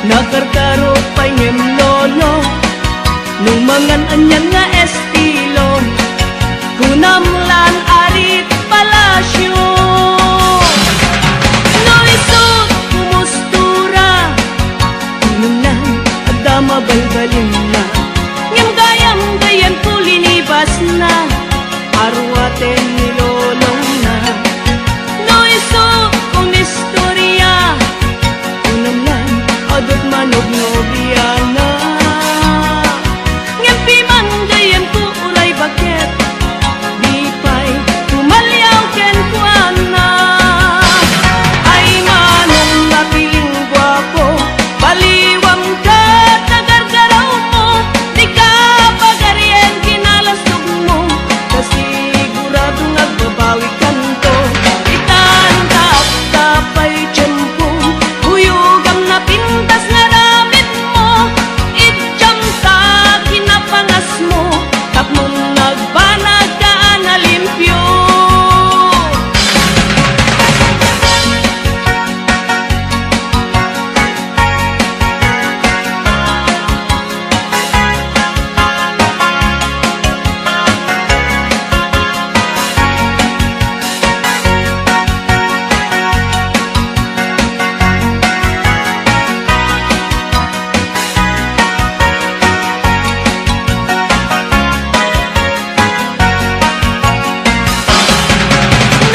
Nakarkaro pa niyem lolo nung mangan anyan nga estilo kunamlan arit palasyo. No isog kumustura kunamlan agdama balbalin na ngem gayam gayan pulinibas na arwaten ni lolong na. No isog kumistorya kunamlan adot manog nobiana ngem piman gayan po ulay baket di pay tumalyaw ken kuana. Ay manong napiling gwapo baliwam ka tagargaraw mo di ka pagaryen kinalastog mo kasigurado nagbabawi kanto itan tap-tapay tiyempo huyugam na pintas nga damit mo idjam sa kinapangas mo tapmong nagbanag ka na limpyo.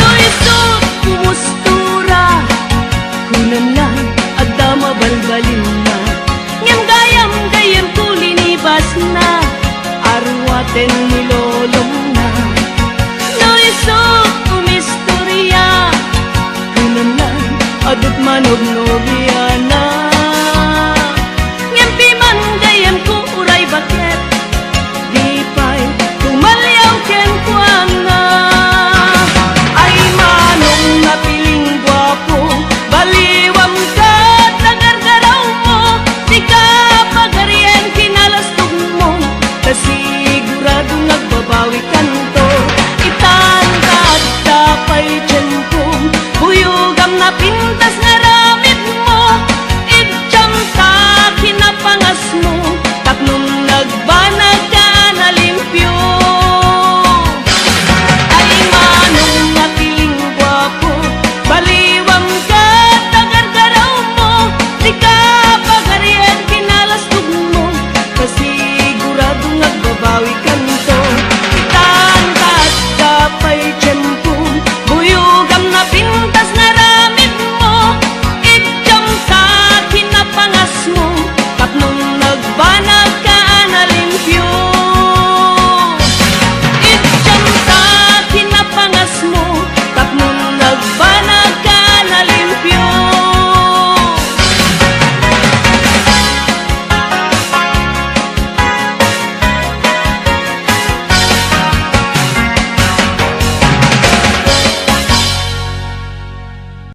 No isog kumustura kunamlan agdama balbalin na ngem gayam gayan kulinibas na arwaten ni lolong na. No isog kumistorya kunamlan adot manog